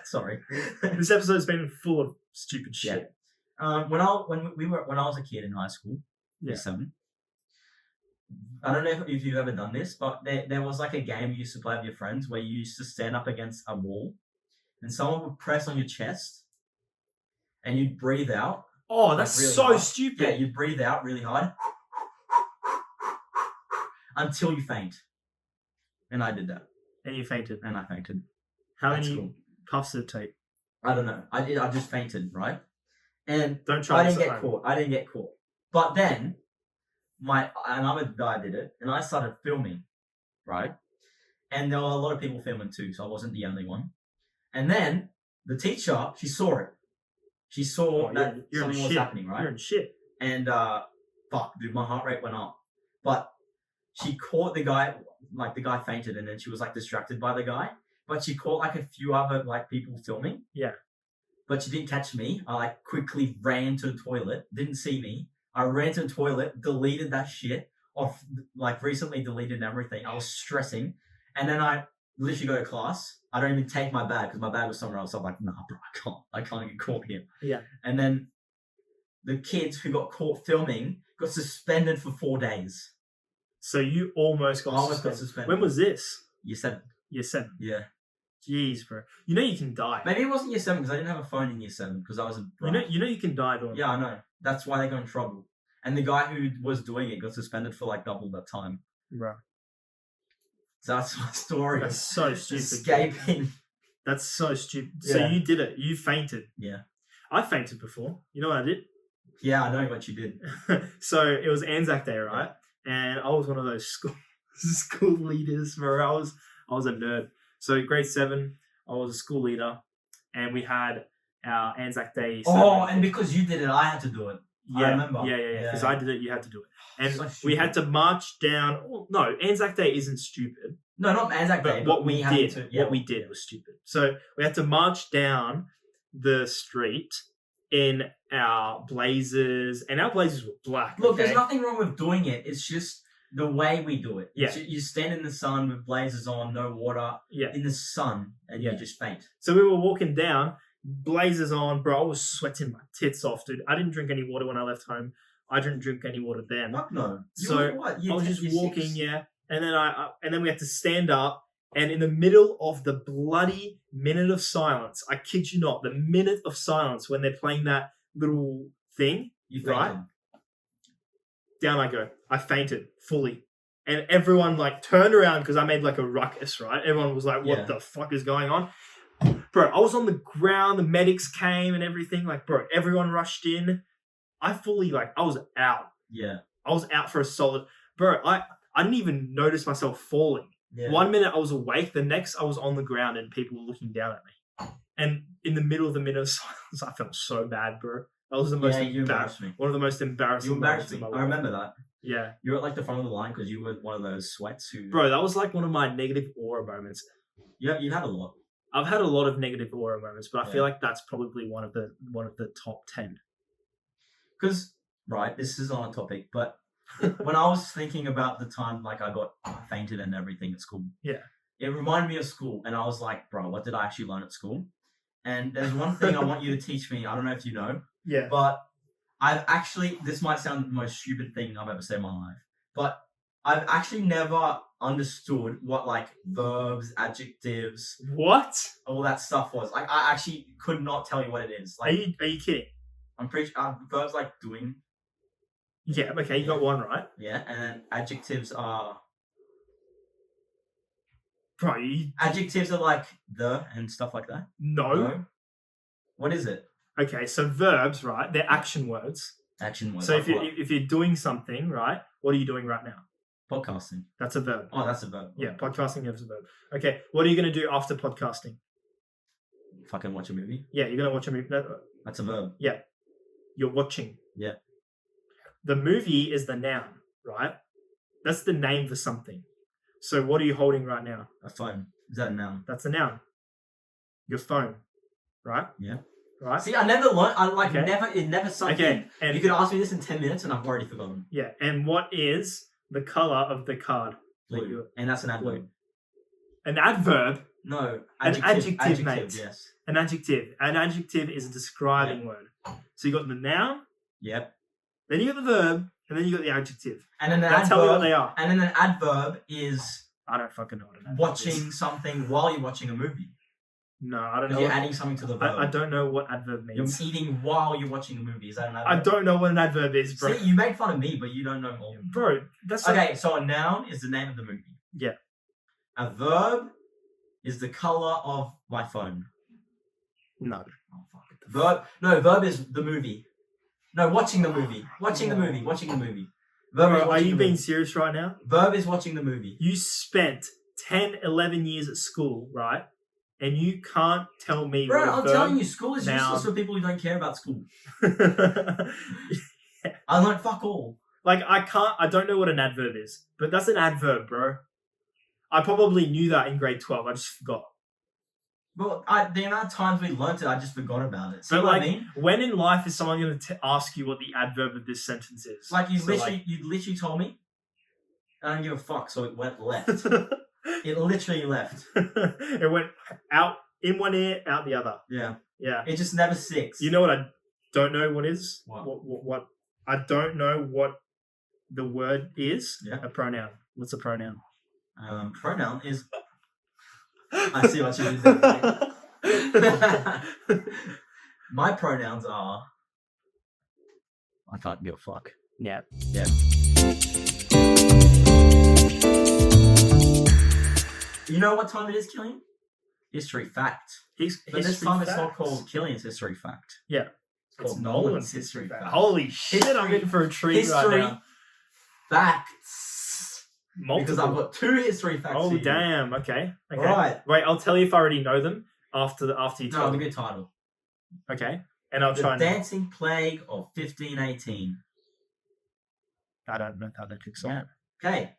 Speaker 2: Sorry.
Speaker 1: This episode's been full of stupid shit.
Speaker 2: Yeah. When I was a kid in high school, year 7. I don't know if you've ever done this, but there was like a game you used to play with your friends where you used to stand up against a wall, and someone would press on your chest, and you'd breathe out.
Speaker 1: Oh, that's
Speaker 2: really
Speaker 1: so
Speaker 2: hard.
Speaker 1: stupid.
Speaker 2: Yeah, you'd breathe out really hard until you faint. And I did that.
Speaker 1: And you fainted.
Speaker 2: And I fainted.
Speaker 1: How many puffs did it take?
Speaker 2: I don't know. I just fainted, right? And
Speaker 1: Don't try
Speaker 2: I didn't
Speaker 1: this at
Speaker 2: get
Speaker 1: home.
Speaker 2: caught. I didn't get caught. But then another guy did it, and I started filming, right? And there were a lot of people filming too, so I wasn't the only one. And then the teacher, she saw it. She saw that something was happening, right?
Speaker 1: You're in shit.
Speaker 2: And fuck, dude, my heart rate went up. But she caught the guy, like the guy fainted, and then she was like distracted by the guy. But she caught like a few other like people filming.
Speaker 1: Yeah.
Speaker 2: But she didn't catch me. I like quickly ran to the toilet, didn't see me. I ran to the toilet, deleted that shit off, like recently deleted everything. I was stressing. And then I literally go to class. I don't even take my bag because my bag was somewhere else. I'm like, nah, bro, I can't get caught here.
Speaker 1: Yeah.
Speaker 2: And then the kids who got caught filming got suspended for 4 days.
Speaker 1: So you almost got suspended. When was this?
Speaker 2: Year 7.
Speaker 1: Year 7.
Speaker 2: Yeah.
Speaker 1: Jeez, bro. You know you can die.
Speaker 2: Maybe it wasn't year 7 because I didn't have a phone in year 7 because I was a brat.
Speaker 1: You know you can die doing.
Speaker 2: Yeah, I know. That's why they got in trouble. And the guy who was doing it got suspended for like double that time.
Speaker 1: Right.
Speaker 2: So that's my story.
Speaker 1: That's so stupid.
Speaker 2: Escaping.
Speaker 1: That's so stupid.
Speaker 2: Yeah.
Speaker 1: So you did it. You fainted.
Speaker 2: Yeah.
Speaker 1: I fainted before. You know what I did?
Speaker 2: Yeah, I know what you did.
Speaker 1: So it was Anzac Day, right? And I was one of those school leaders where I was a nerd. So grade 7, I was a school leader, and we had our Anzac Day.
Speaker 2: Oh, and because you did it, I had to do it.
Speaker 1: Yeah,
Speaker 2: I remember.
Speaker 1: Yeah. Because I did it, you had to do it. And
Speaker 2: So
Speaker 1: we had to march down. Well, no, Anzac Day isn't stupid.
Speaker 2: No, not Anzac Day,
Speaker 1: But what we did,
Speaker 2: to,
Speaker 1: what we did was stupid. So we had to march down the street in our blazers, and our blazers were black.
Speaker 2: Look,
Speaker 1: okay?
Speaker 2: there's nothing wrong with doing it. It's just the way we do it.
Speaker 1: Yeah.
Speaker 2: You stand in the sun with blazers on, no water,
Speaker 1: Yeah.
Speaker 2: in the sun, and
Speaker 1: Yeah.
Speaker 2: you just faint.
Speaker 1: So we were walking down blazers on, bro. I was sweating my tits off, dude. I didn't drink any water when I left home. I didn't drink any water then.
Speaker 2: Fuck no.
Speaker 1: So
Speaker 2: were what?
Speaker 1: I was
Speaker 2: 10,
Speaker 1: just
Speaker 2: year
Speaker 1: walking,
Speaker 2: 6?
Speaker 1: yeah, and then we had to stand up, and in the middle of the bloody minute of silence, I kid you not, the minute of silence when they're playing that little thing,
Speaker 2: You
Speaker 1: right?
Speaker 2: fainted.
Speaker 1: Down I go. I fainted fully. And everyone like turned around because I made like a ruckus, right? Everyone was like, what
Speaker 2: Yeah.
Speaker 1: the fuck is going on? Bro, I was on the ground. The medics came and everything. Like, bro, everyone rushed in. I fully, like, I was out.
Speaker 2: Yeah.
Speaker 1: I was out for a solid... Bro, I didn't even notice myself falling.
Speaker 2: Yeah.
Speaker 1: 1 minute I was awake. The next I was on the ground and people were looking down at me. And in the middle of the minute of silence, I felt so bad, bro. That was the most
Speaker 2: you embarrassed me.
Speaker 1: one of the most embarrassing
Speaker 2: You embarrassed
Speaker 1: moments of
Speaker 2: me.
Speaker 1: my
Speaker 2: I
Speaker 1: life.
Speaker 2: remember that.
Speaker 1: Yeah.
Speaker 2: You were at like the front of the line because you were one of those sweats who.
Speaker 1: Bro, that was like one of my negative aura moments.
Speaker 2: You've had a lot.
Speaker 1: I've had a lot of negative aura moments, but I
Speaker 2: Yeah.
Speaker 1: feel like that's probably one of the top 10.
Speaker 2: Because, right, this is on a topic, but when I was thinking about the time like I got fainted and everything at school,
Speaker 1: Yeah.
Speaker 2: it reminded me of school, and I was like, bro, what did I actually learn at school? And there's one thing I want you to teach me. I don't know if you know,
Speaker 1: Yeah.
Speaker 2: but I've actually, this might sound the most stupid thing I've ever said in my life, but I've actually never understood what like verbs, adjectives,
Speaker 1: What?
Speaker 2: all that stuff was. Like, I actually could not tell you what it is.
Speaker 1: Are
Speaker 2: Like,
Speaker 1: you kidding?
Speaker 2: I'm pretty sure verbs like doing,
Speaker 1: Yeah, okay, you got one right.
Speaker 2: yeah, and then adjectives are
Speaker 1: Bro,
Speaker 2: like the and stuff like that.
Speaker 1: no.
Speaker 2: What is it?
Speaker 1: Okay, so verbs, right? They're action words.
Speaker 2: Action words.
Speaker 1: So
Speaker 2: like
Speaker 1: if you're doing something, right? What are you doing right now?
Speaker 2: what? Podcasting.
Speaker 1: That's a verb.
Speaker 2: Oh, that's a verb.
Speaker 1: Yeah, podcasting is a verb. Okay, what are you going to do after podcasting?
Speaker 2: Fucking watch a movie.
Speaker 1: Yeah, you're going to watch a movie. No,
Speaker 2: That's a verb.
Speaker 1: you're watching.
Speaker 2: Yeah.
Speaker 1: The movie is the noun, right? That's the name for something. So what are you holding right now?
Speaker 2: A phone. Is that a noun?
Speaker 1: That's a noun. Your phone, right?
Speaker 2: Yeah.
Speaker 1: Right?
Speaker 2: See, I never learned. I like
Speaker 1: Okay.
Speaker 2: never. It never something.
Speaker 1: Okay, and
Speaker 2: You could ask me this in 10 minutes, and I've already forgotten.
Speaker 1: yeah, and what is the color of the card?
Speaker 2: Blue. And that's an adverb.
Speaker 1: An adverb,
Speaker 2: No.
Speaker 1: An adjective, mate.
Speaker 2: Yes.
Speaker 1: an adjective. An adjective is a describing word. So you got the noun,
Speaker 2: Yep.
Speaker 1: then you got the verb, and then you got the adjective.
Speaker 2: And then an
Speaker 1: Now tell me what
Speaker 2: adverb.
Speaker 1: they are.
Speaker 2: And then an adverb is
Speaker 1: I don't fucking know what an adverb
Speaker 2: watching
Speaker 1: is.
Speaker 2: something while you're watching a movie.
Speaker 1: No, I don't
Speaker 2: Because
Speaker 1: know.
Speaker 2: you're
Speaker 1: what-
Speaker 2: adding something to the verb.
Speaker 1: I don't know what adverb
Speaker 2: You're
Speaker 1: means.
Speaker 2: eating while you're watching a movie. Is that an adverb?
Speaker 1: I don't know what an adverb is, bro.
Speaker 2: See, you made fun of me, but you don't know all.
Speaker 1: Bro, that's
Speaker 2: Okay, so a noun is the name of the movie.
Speaker 1: Yeah.
Speaker 2: A verb is the color of my phone.
Speaker 1: No.
Speaker 2: Oh, fuck. Verb is the movie. No, watching the movie. Watching the movie. Watching the movie. Verb is
Speaker 1: Bro, are
Speaker 2: watching
Speaker 1: you
Speaker 2: the
Speaker 1: being
Speaker 2: movie.
Speaker 1: serious right now?
Speaker 2: Verb is watching the movie.
Speaker 1: You spent 10, 11 years at school, right? And you can't tell me
Speaker 2: Bro,
Speaker 1: what a
Speaker 2: I'm
Speaker 1: verb...
Speaker 2: telling you, school is
Speaker 1: noun.
Speaker 2: useless for people who don't care about school.
Speaker 1: like,
Speaker 2: I learned fuck all.
Speaker 1: I don't know what an adverb is, but that's an adverb, bro. I probably knew that in grade 12. I just forgot.
Speaker 2: But the amount of times we learnt it, I just forgot about it. See
Speaker 1: But
Speaker 2: what
Speaker 1: like,
Speaker 2: I mean?
Speaker 1: when in life is someone going to ask you what the adverb of this sentence is?
Speaker 2: Like you
Speaker 1: So,
Speaker 2: literally told me. I don't give a fuck, so it went left. It literally left.
Speaker 1: it went out in one ear, out the other.
Speaker 2: Yeah.
Speaker 1: Yeah.
Speaker 2: It just never sticks.
Speaker 1: You know what I don't know what is?
Speaker 2: What?
Speaker 1: What I don't know what the word is?
Speaker 2: Yeah.
Speaker 1: A pronoun. What's a pronoun?
Speaker 2: Pronoun is. I see what you did there. Mate. My pronouns are. I can't give a fuck.
Speaker 1: Yeah.
Speaker 2: Yeah. You know what time it is, Killian? History fact. But this time it's not called Killian's history fact.
Speaker 1: Yeah.
Speaker 2: It's called Nolan's history fact.
Speaker 1: Holy shit, I'm in for a treat right
Speaker 2: History
Speaker 1: now.
Speaker 2: facts.
Speaker 1: Multiple.
Speaker 2: Because I've got 2 history facts.
Speaker 1: Oh
Speaker 2: for you.
Speaker 1: damn! Okay.
Speaker 2: Right.
Speaker 1: Wait, I'll tell you if I already know them after you
Speaker 2: No,
Speaker 1: tell
Speaker 2: the
Speaker 1: me.
Speaker 2: good title.
Speaker 1: Okay, and I'll
Speaker 2: The
Speaker 1: try.
Speaker 2: Dancing Plague of 1518.
Speaker 1: I don't know how that kicks off.
Speaker 2: Yeah. Okay.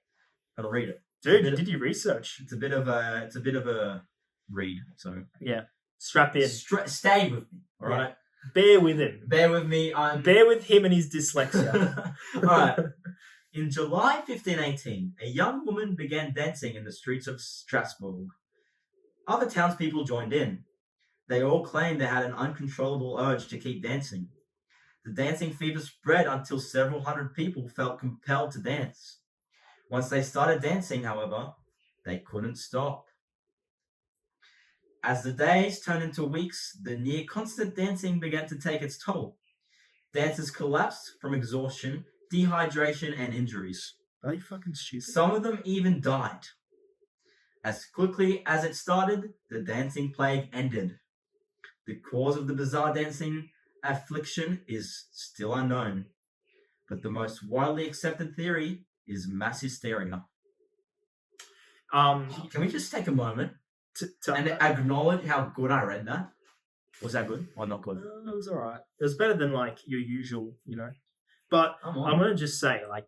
Speaker 2: I'll read it.
Speaker 1: Dude, did you research?
Speaker 2: It's a bit of a read. So
Speaker 1: Yeah. Strap in.
Speaker 2: stay with me. All
Speaker 1: Yeah.
Speaker 2: right.
Speaker 1: Bear with him.
Speaker 2: Bear with me.
Speaker 1: Bear with him and his dyslexia.
Speaker 2: All right. In July 1518, a young woman began dancing in the streets of Strasbourg. Other townspeople joined in. They all claimed they had an uncontrollable urge to keep dancing. The dancing fever spread until several hundred people felt compelled to dance. Once they started dancing, however, they couldn't stop. As the days turned into weeks, the near constant dancing began to take its toll. Dancers collapsed from exhaustion, dehydration, and injuries.
Speaker 1: Are you fucking stupid?
Speaker 2: Some of them even died. As quickly as it started, the dancing plague ended. The cause of the bizarre dancing affliction is still unknown, but the most widely accepted theory is mass hysteria. Can we just take a moment and acknowledge how good I read that? Was that good or not good?
Speaker 1: It was alright. It was better than like your usual, But I'm gonna just say, like,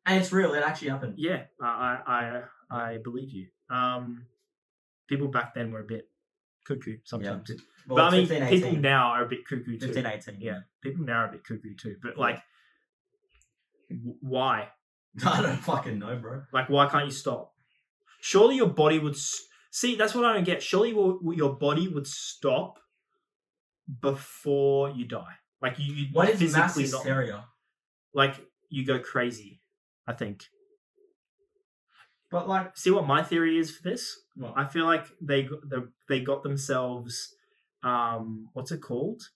Speaker 2: and it's real. It actually happened.
Speaker 1: Yeah, I believe you. People back then were a bit cuckoo sometimes.
Speaker 2: Yeah.
Speaker 1: Well, but I mean, 15, people now are a bit cuckoo too.
Speaker 2: 15, 18.
Speaker 1: Yeah, people now are a bit cuckoo too. But like, why?
Speaker 2: I don't fucking know, bro.
Speaker 1: Like, why can't you stop? Surely your body would... See, that's what I don't get. Surely your body would stop before you die. Like, you
Speaker 2: what is mass
Speaker 1: physically
Speaker 2: hysteria?
Speaker 1: Like, you go crazy, I think.
Speaker 2: But like...
Speaker 1: See what my theory is for this?
Speaker 2: What?
Speaker 1: I feel like they got themselves... what's it called?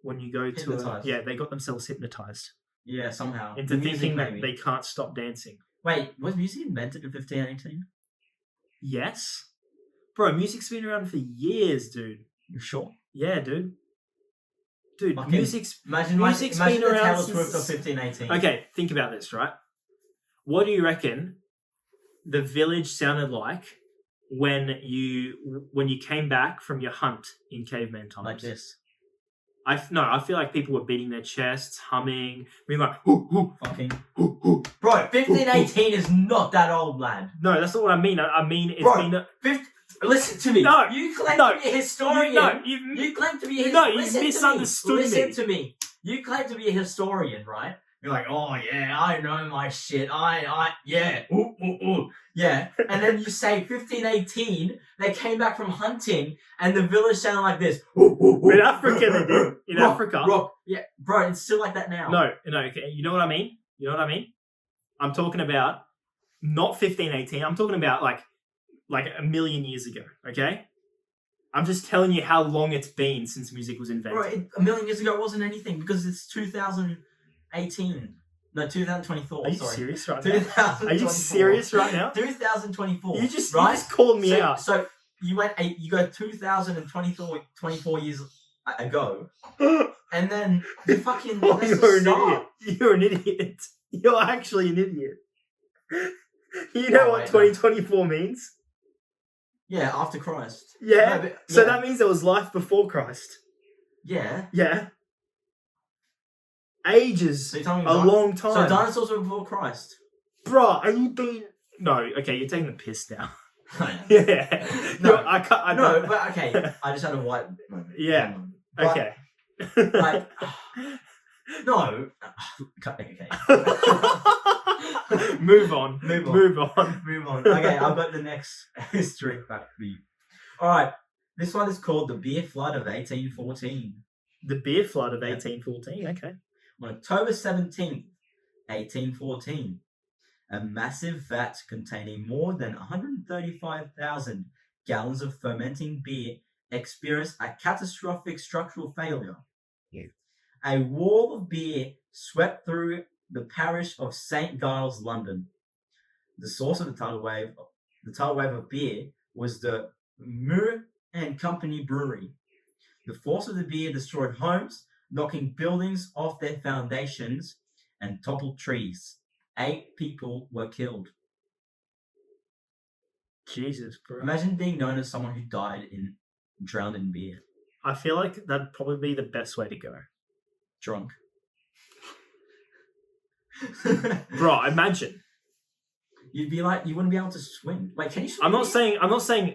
Speaker 1: When you go
Speaker 2: hypnotized.
Speaker 1: to... they got themselves hypnotized.
Speaker 2: Yeah, somehow.
Speaker 1: Into thinking that they can't stop dancing.
Speaker 2: Wait, was music invented in 1518?
Speaker 1: Yes. Bro, music's been around for years, dude.
Speaker 2: You sure?
Speaker 1: Yeah, dude. Dude,
Speaker 2: okay.
Speaker 1: music's been around
Speaker 2: the Taylor Swift of 1518.
Speaker 1: Okay, think about this, right? What do you reckon the village sounded like when you came back from your hunt in caveman times?
Speaker 2: Like this.
Speaker 1: I feel like people were beating their chests, humming, being like, hoo, hoo,
Speaker 2: fucking, hoo, hoo. Bro, 1518 is not that old, lad.
Speaker 1: No, that's not what I mean. I mean, it's been...
Speaker 2: Listen to me.
Speaker 1: No.
Speaker 2: You claim to be a historian. You claim to be a historian.
Speaker 1: No, you misunderstood me.
Speaker 2: Listen to me. You claim to be a historian, right? You're like, oh yeah, I know my shit. Yeah. Ooh, ooh, ooh. Yeah. And then you say 1518, they came back from hunting and the village sounded like this. Ooh, ooh, ooh.
Speaker 1: In Africa they did. In Africa.
Speaker 2: Yeah, bro, it's still like that now.
Speaker 1: No, okay. You know what I mean? I'm talking about not 1518. I'm talking about like a million years ago, okay? I'm just telling you how long it's been since music was invented.
Speaker 2: Bro, a million years ago it wasn't anything because it's 2018. No, 2024.
Speaker 1: Are you
Speaker 2: sorry.
Speaker 1: Serious right now? Are you serious right now?
Speaker 2: 2024.
Speaker 1: You just called me out.
Speaker 2: So you go 2024 years ago, and then you fucking.
Speaker 1: You're an idiot. You're an idiot. You're actually an idiot. You know what 2024 means?
Speaker 2: Yeah, after Christ.
Speaker 1: Yeah. No, so that means there was life before Christ.
Speaker 2: Yeah.
Speaker 1: Yeah. Ages. So long time.
Speaker 2: So dinosaurs were before Christ.
Speaker 1: Bruh, are you being... No, okay, you're taking the piss now. Yeah.
Speaker 2: No, I can't. No, but okay. I just had a white moment.
Speaker 1: Yeah. But, okay.
Speaker 2: Like... No. Okay.
Speaker 1: Move on.
Speaker 2: Okay, I've got the next history fact for you. Alright, this one is called the Beer Flood of 1814.
Speaker 1: The Beer Flood of 1814, okay.
Speaker 2: On October 17th, 1814, a massive vat containing more than 135,000 gallons of fermenting beer experienced a catastrophic structural failure. Yeah. A wall of beer swept through the parish of St. Giles, London. The source of the tidal wave of beer was the Muir and Company Brewery. The force of the beer destroyed homes, knocking buildings off their foundations, and toppled trees. 8 people were killed.
Speaker 1: Jesus, bro.
Speaker 2: Imagine being known as someone who drowned in beer.
Speaker 1: I feel like that'd probably be the best way to go.
Speaker 2: Drunk.
Speaker 1: Bro, imagine.
Speaker 2: You'd be like, you wouldn't be able to swim. Like, can you swim?
Speaker 1: I'm not saying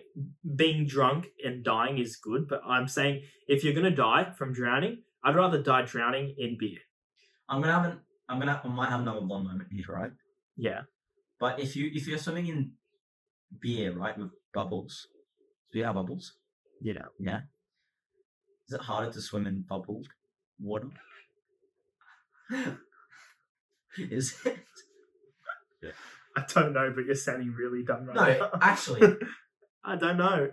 Speaker 1: being drunk and dying is good, but I'm saying if you're gonna die from drowning, I'd rather die drowning in beer.
Speaker 2: I might have another blonde moment here, right?
Speaker 1: Yeah.
Speaker 2: But if you're swimming in beer, right, with bubbles, do you have bubbles?
Speaker 1: You know.
Speaker 2: Yeah. Is it harder to swim in bubbled water? Is it?
Speaker 1: I don't know, but you're sounding really dumb right
Speaker 2: No,
Speaker 1: now.
Speaker 2: actually,
Speaker 1: I don't know.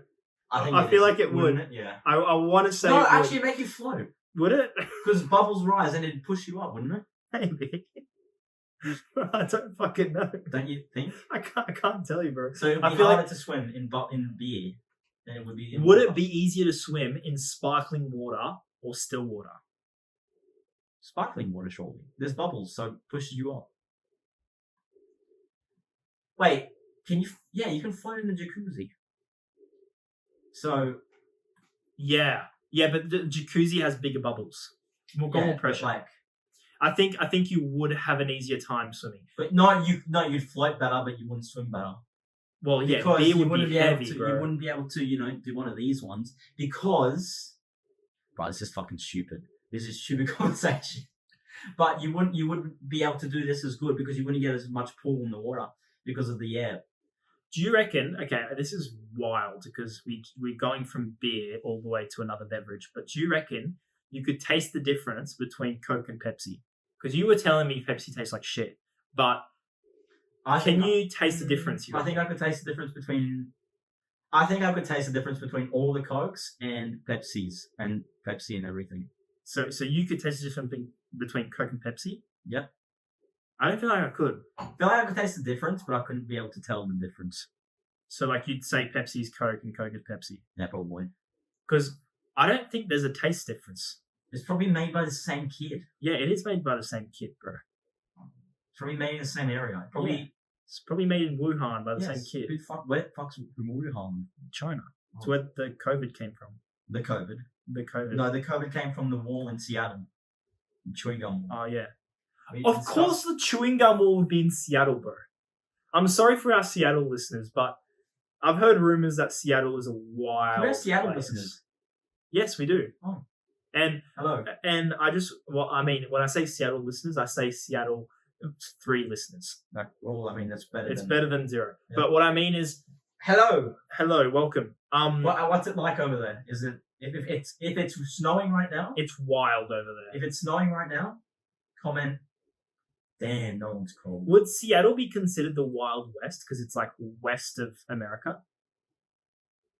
Speaker 2: I
Speaker 1: feel
Speaker 2: is,
Speaker 1: like it would.
Speaker 2: wouldn't it? Yeah.
Speaker 1: I want to say
Speaker 2: No,
Speaker 1: it
Speaker 2: actually, make you float
Speaker 1: would it?
Speaker 2: because bubbles rise and it'd push you up, wouldn't it?
Speaker 1: Maybe. I don't fucking know.
Speaker 2: Don't you think?
Speaker 1: I can't tell you, bro.
Speaker 2: So it'd
Speaker 1: I
Speaker 2: be
Speaker 1: feel
Speaker 2: harder
Speaker 1: like-
Speaker 2: to swim in beer than it would be. In
Speaker 1: Would
Speaker 2: water.
Speaker 1: it be easier to swim in sparkling water or still water?
Speaker 2: Sparkling water? Surely there's bubbles, so it pushes you up. Wait, can you? Yeah, you can float in the jacuzzi. So
Speaker 1: Yeah, but the jacuzzi has bigger bubbles. More
Speaker 2: yeah,
Speaker 1: more
Speaker 2: but
Speaker 1: pressure.
Speaker 2: like,
Speaker 1: I think you would have an easier time swimming.
Speaker 2: but you'd float better, but you wouldn't swim better.
Speaker 1: Well, yeah,
Speaker 2: Because
Speaker 1: beer
Speaker 2: you
Speaker 1: would
Speaker 2: wouldn't
Speaker 1: be
Speaker 2: be able
Speaker 1: heavy,
Speaker 2: to.
Speaker 1: bro.
Speaker 2: You wouldn't be able to, do one of these ones because. Bro, this is fucking stupid. This is stupid conversation. But you wouldn't be able to do this as good because you wouldn't get as much pull in the water because of the air.
Speaker 1: Do you reckon? Okay, this is wild because we're going from beer all the way to another beverage. But do you reckon you could taste the difference between Coke and Pepsi? Because you were telling me Pepsi tastes like shit, but can you taste the difference?
Speaker 2: I think I could taste the difference between. I think I could taste the difference between all the Cokes and Pepsis and Pepsi and everything.
Speaker 1: So you could taste the difference between Coke and Pepsi?
Speaker 2: Yep.
Speaker 1: I don't feel like I could.
Speaker 2: I feel like I could taste the difference, but I couldn't be able to tell the difference.
Speaker 1: So like you'd say Pepsi's Coke and Coke is Pepsi.
Speaker 2: Yeah, probably.
Speaker 1: Because I don't think there's a taste difference.
Speaker 2: It's probably made by the same kid.
Speaker 1: Yeah, it is made by the same kid, bro.
Speaker 2: It's probably made in the same area. Probably.
Speaker 1: Yeah. It's probably made in Wuhan by the
Speaker 2: Yes.
Speaker 1: same kid.
Speaker 2: Where the fuck's Wuhan?
Speaker 1: China. It's
Speaker 2: Oh.
Speaker 1: where the COVID came from.
Speaker 2: The COVID.
Speaker 1: The COVID.
Speaker 2: No, the COVID came from the wall in Seattle. The chewing gum wall.
Speaker 1: Oh, yeah.
Speaker 2: I mean,
Speaker 1: Of
Speaker 2: it's
Speaker 1: course the chewing gum wall would be in Seattle, bro. I'm sorry for our Seattle listeners, but I've heard rumors that Seattle is a wild
Speaker 2: We have Seattle
Speaker 1: place.
Speaker 2: listeners.
Speaker 1: Yes, we do.
Speaker 2: Oh.
Speaker 1: And
Speaker 2: Hello.
Speaker 1: when I say Seattle listeners, I say Seattle 3 listeners.
Speaker 2: Well, I mean, that's better.
Speaker 1: It's
Speaker 2: than...
Speaker 1: better than 0.
Speaker 2: Yeah.
Speaker 1: But what I mean is,
Speaker 2: Hello.
Speaker 1: hello, welcome.
Speaker 2: What's it like over there? Is it if it's snowing right now?
Speaker 1: It's wild over there.
Speaker 2: If it's snowing right now, comment. Damn, no one's cold.
Speaker 1: Would Seattle be considered the Wild West because it's like west of America?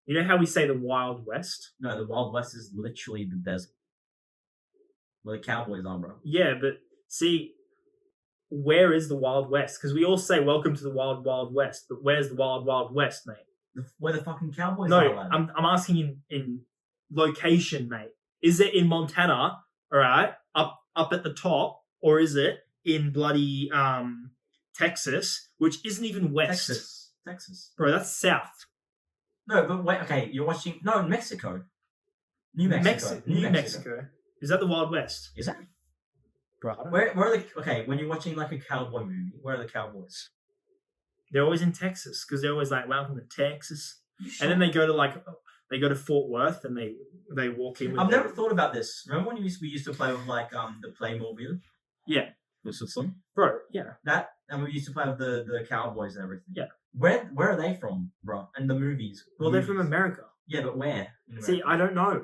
Speaker 1: You know how we say the Wild West?
Speaker 2: No, the Wild West is literally the desert. Where the cowboys are, bro.
Speaker 1: Yeah, but see, where is the Wild West? Because we all say welcome to the Wild Wild West, but where's the Wild Wild West, mate?
Speaker 2: Where the fucking cowboys
Speaker 1: No,
Speaker 2: are, lad.
Speaker 1: I'm asking in location, mate. Is it in Montana, all right, up at the top, or is it in bloody Texas, which isn't even west?
Speaker 2: Texas.
Speaker 1: Bro, that's south.
Speaker 2: No, but wait, okay, you're watching... No, Mexico. New Mexico.
Speaker 1: New Mexico. Is that the Wild West?
Speaker 2: Is that?
Speaker 1: Bro, I don't know.
Speaker 2: Where are the... Okay, when you're watching like a cowboy movie, where are the cowboys?
Speaker 1: They're always in Texas because they're always like, welcome to Texas. And then they go to Fort Worth and they walk in with
Speaker 2: I've
Speaker 1: their-
Speaker 2: never thought about this. Remember when we used to play with like the Playmobil?
Speaker 1: Yeah.
Speaker 2: With Switzerland?
Speaker 1: Bro, yeah.
Speaker 2: That, and we used to play with the cowboys and everything.
Speaker 1: Yeah.
Speaker 2: Where are they from, bro? And the movies?
Speaker 1: Well, they're from
Speaker 2: Movies.
Speaker 1: America.
Speaker 2: Yeah, but where? In
Speaker 1: See,
Speaker 2: America?
Speaker 1: I don't know.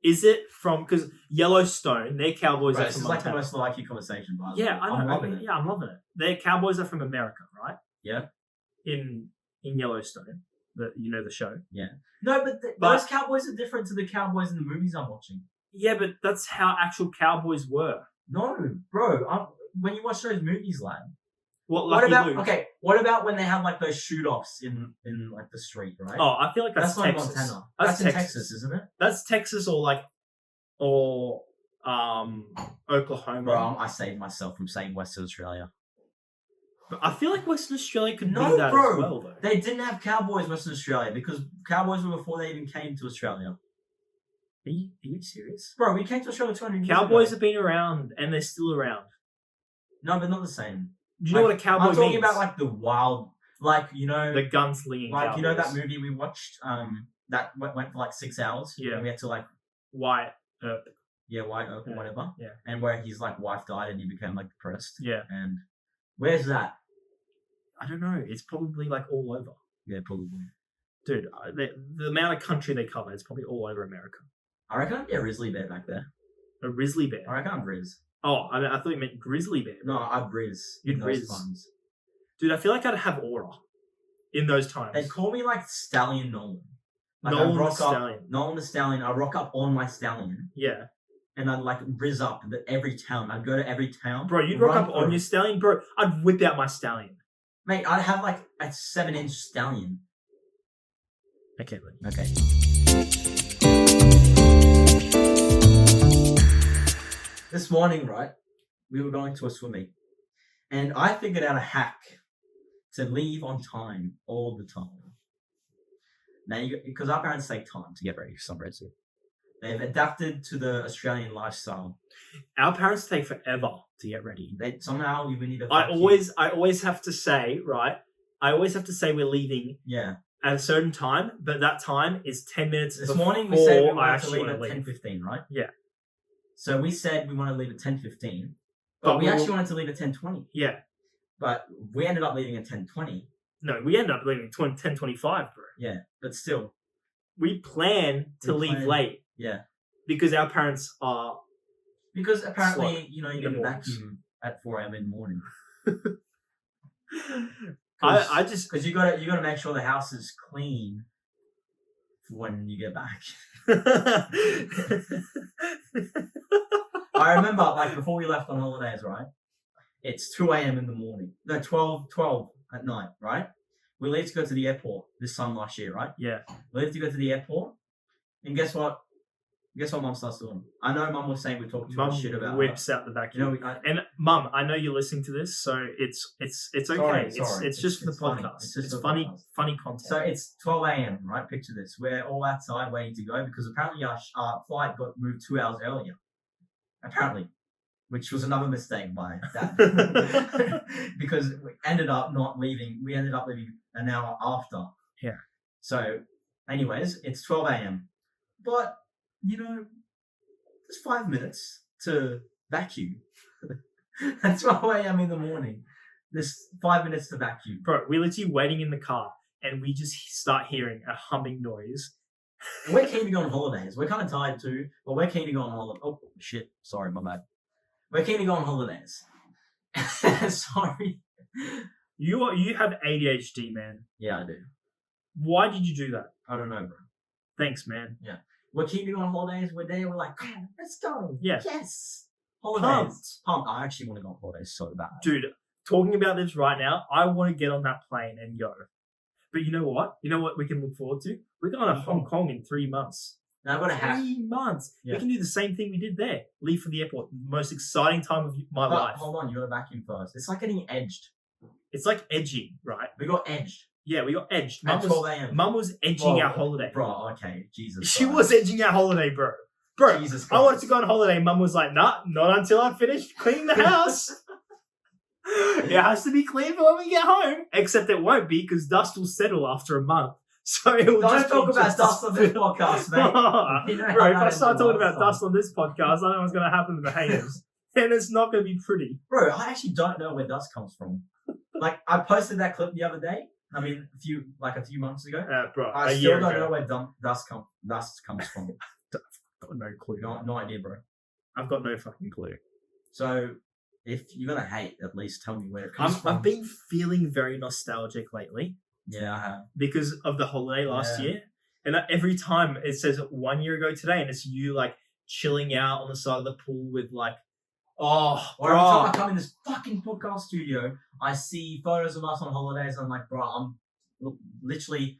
Speaker 1: Is it from, because Yellowstone, their cowboys
Speaker 2: Bro,
Speaker 1: are
Speaker 2: this
Speaker 1: from
Speaker 2: is like the
Speaker 1: Montana.
Speaker 2: most like-you conversation, by the way.
Speaker 1: Yeah, I know.
Speaker 2: I'm loving it.
Speaker 1: Yeah, I'm loving it. Their cowboys are from America, right?
Speaker 2: Yeah.
Speaker 1: In Yellowstone, the show.
Speaker 2: No, but,
Speaker 1: But-
Speaker 2: those cowboys are different to the cowboys in the movies I'm watching.
Speaker 1: Yeah, but that's how actual cowboys were.
Speaker 2: No, bro. When you watch those movies, lad.
Speaker 1: What
Speaker 2: What
Speaker 1: Lucky
Speaker 2: about
Speaker 1: Luke?
Speaker 2: What about when they have like those shoot-offs in like the street, right?
Speaker 1: Oh, I feel like that's
Speaker 2: not
Speaker 1: Texas.
Speaker 2: Montana.
Speaker 1: That's
Speaker 2: in
Speaker 1: Texas.
Speaker 2: Texas, isn't it?
Speaker 1: That's Texas or Oklahoma.
Speaker 2: Bro, I saved myself from saying Western Australia.
Speaker 1: But I feel like Western Australia could
Speaker 2: No,
Speaker 1: be that
Speaker 2: bro.
Speaker 1: as well, though.
Speaker 2: They didn't have cowboys in Western Australia because cowboys were before they even came to Australia.
Speaker 1: Are you serious?
Speaker 2: Bro, we came to Australia 200 years
Speaker 1: Cowboys
Speaker 2: ago.
Speaker 1: have been around and they're still around.
Speaker 2: No, but not the same.
Speaker 1: Do you know what a cowboy
Speaker 2: I'm talking
Speaker 1: means?
Speaker 2: about like the wild, like
Speaker 1: the gunslinging
Speaker 2: like
Speaker 1: cowboys.
Speaker 2: you know that movie we watched, that went for like 6 hours.
Speaker 1: Yeah.
Speaker 2: And we had to like
Speaker 1: White Earp.
Speaker 2: White open,
Speaker 1: Yeah.
Speaker 2: whatever.
Speaker 1: Yeah.
Speaker 2: And where his like wife died and he became like depressed.
Speaker 1: Yeah.
Speaker 2: And where's that?
Speaker 1: I don't know. It's probably like all over.
Speaker 2: Yeah, probably.
Speaker 1: Dude, the amount of country they cover is probably all over America.
Speaker 2: I reckon I'd be a grizzly bear back there.
Speaker 1: A grizzly bear.
Speaker 2: I reckon I'd Riz.
Speaker 1: Oh, I thought you meant grizzly bear.
Speaker 2: No, I'd Riz.
Speaker 1: You'd
Speaker 2: in those
Speaker 1: Riz.
Speaker 2: times.
Speaker 1: Dude, I feel like I'd have aura in those times.
Speaker 2: They'd call me like Stallion Nolan. Like
Speaker 1: Nolan
Speaker 2: I'd
Speaker 1: the
Speaker 2: rock
Speaker 1: Stallion.
Speaker 2: up, Nolan the Stallion. I rock up on my stallion,
Speaker 1: Yeah.
Speaker 2: and I'd like Riz up every town. I'd go to every town.
Speaker 1: Bro, you'd rock
Speaker 2: run
Speaker 1: up on
Speaker 2: through.
Speaker 1: your stallion, bro. I'd whip out my stallion.
Speaker 2: Mate, I'd have like a 7-inch stallion.
Speaker 1: Okay, then.
Speaker 2: Okay. This morning, right, we were going to a swimming, and I figured out a hack to leave on time all the time. Now, because our parents take time to get ready for some Red they've adapted to the Australian lifestyle.
Speaker 1: Our parents take forever to get ready.
Speaker 2: Somehow we need to.
Speaker 1: I always have to say, right? I always have to say we're leaving
Speaker 2: Yeah.
Speaker 1: at a certain time, but that time is 10 minutes
Speaker 2: This
Speaker 1: before
Speaker 2: morning we said we
Speaker 1: I
Speaker 2: wanted to
Speaker 1: actually
Speaker 2: leave
Speaker 1: want
Speaker 2: at
Speaker 1: to leave.
Speaker 2: 10:15, right?
Speaker 1: Yeah.
Speaker 2: So we said we want to leave at 10:15,
Speaker 1: But
Speaker 2: but we
Speaker 1: we
Speaker 2: actually
Speaker 1: will-
Speaker 2: wanted to leave at 10:20.
Speaker 1: Yeah.
Speaker 2: But we ended up leaving at 10:20.
Speaker 1: No, we ended up leaving 10:25, bro.
Speaker 2: Yeah, but still,
Speaker 1: We plan to
Speaker 2: We
Speaker 1: leave
Speaker 2: plan-
Speaker 1: late
Speaker 2: yeah.
Speaker 1: because our parents are.
Speaker 2: Because apparently,
Speaker 1: Slow.
Speaker 2: you
Speaker 1: In
Speaker 2: get
Speaker 1: the
Speaker 2: a
Speaker 1: mornings.
Speaker 2: vacuum at 4 a.m. in the morning.
Speaker 1: I just.
Speaker 2: Because you gotta make sure the house is clean for when you get back. I remember, like, before we left on holidays, right? It's 2 a.m. in the morning. No, 12 at night, right? We leave to go to the airport this time last year, right?
Speaker 1: Yeah.
Speaker 2: We leave to go to the airport, and guess what? Guess what Mum starts doing? I know Mum was saying we talked too
Speaker 1: Mum
Speaker 2: much shit about her.
Speaker 1: whips out the vacuum. And Mum, I know you're listening to this, so it's okay.
Speaker 2: Sorry.
Speaker 1: It's just for the
Speaker 2: It's funny.
Speaker 1: podcast.
Speaker 2: It's just
Speaker 1: It's
Speaker 2: for the
Speaker 1: funny,
Speaker 2: podcast.
Speaker 1: funny content.
Speaker 2: So it's 12 a.m., right? Picture this. We're all outside waiting to go because apparently our flight got moved 2 hours earlier. Apparently. Which was another mistake by Dad. Because we ended up not leaving. We ended up leaving an hour after.
Speaker 1: Yeah.
Speaker 2: So, anyways, it's 12 a.m. But, there's 5 minutes to vacuum. At 12 a.m. in the morning. There's 5 minutes to vacuum.
Speaker 1: Bro, we're literally waiting in the car and we just start hearing a humming noise.
Speaker 2: And we're keen to go on holidays. We're kind of tired too, but we're keen to go on holidays. Oh, shit. Sorry, my bad. We're keen to go on holidays. Sorry.
Speaker 1: You have ADHD, man.
Speaker 2: Yeah, I do.
Speaker 1: Why did you do that?
Speaker 2: I don't know, bro.
Speaker 1: Thanks, man.
Speaker 2: We're keen to go on holidays. We're there. We're like, oh, let's go.
Speaker 1: Yeah.
Speaker 2: Yes. Holidays.
Speaker 1: Pumped.
Speaker 2: I actually want to go on holidays so bad.
Speaker 1: Dude, talking about this right now, I want to get on that plane and go. But you know what? You know what we can look forward to? We're going to Hong Kong in 3 months.
Speaker 2: Now I've got a hack.
Speaker 1: 3 months.
Speaker 2: Yeah.
Speaker 1: We can do the same thing we did there. Leave for the airport. Most exciting time of my life.
Speaker 2: Hold on, you got to vacuum first. It's like getting edged.
Speaker 1: It's like edging, right?
Speaker 2: We got edged.
Speaker 1: Yeah, we got edged.
Speaker 2: At 12 a.m.
Speaker 1: Mum was edging our holiday.
Speaker 2: Bro, okay. Jesus
Speaker 1: She
Speaker 2: Christ.
Speaker 1: was edging our holiday, bro. Bro,
Speaker 2: Jesus
Speaker 1: I wanted
Speaker 2: Christ.
Speaker 1: to go on holiday. Mum was like, nah, not until I finish cleaning the house. It has to be clean for when we get home. Except it won't be because dust will settle after a month. So it will
Speaker 2: Don't
Speaker 1: just
Speaker 2: talk
Speaker 1: be
Speaker 2: about
Speaker 1: just
Speaker 2: dust on this podcast, mate. You know how
Speaker 1: Bro, if
Speaker 2: that
Speaker 1: I start
Speaker 2: ended
Speaker 1: talking
Speaker 2: last
Speaker 1: about dust on this podcast, I know what's going to happen to the haters. And it's not going to be pretty.
Speaker 2: Bro, I actually don't know where dust comes from. Like, I posted that clip the other day. I mean, a few months ago.
Speaker 1: Bro,
Speaker 2: I
Speaker 1: a
Speaker 2: still
Speaker 1: year
Speaker 2: don't
Speaker 1: ago.
Speaker 2: know where dust comes from.
Speaker 1: Got no clue.
Speaker 2: No idea, bro.
Speaker 1: I've got no fucking clue.
Speaker 2: So, if you're gonna hate, at least tell me where it comes from.
Speaker 1: I've been feeling very nostalgic lately
Speaker 2: Yeah, I have.
Speaker 1: because of the holiday last
Speaker 2: Yeah.
Speaker 1: year. And every time it says 1 year ago today, and it's you like chilling out on the side of the pool with like, oh,
Speaker 2: Or every time I
Speaker 1: bro.
Speaker 2: come in this fucking podcast studio, I see photos of us on holidays, and I'm like, bro, I'm literally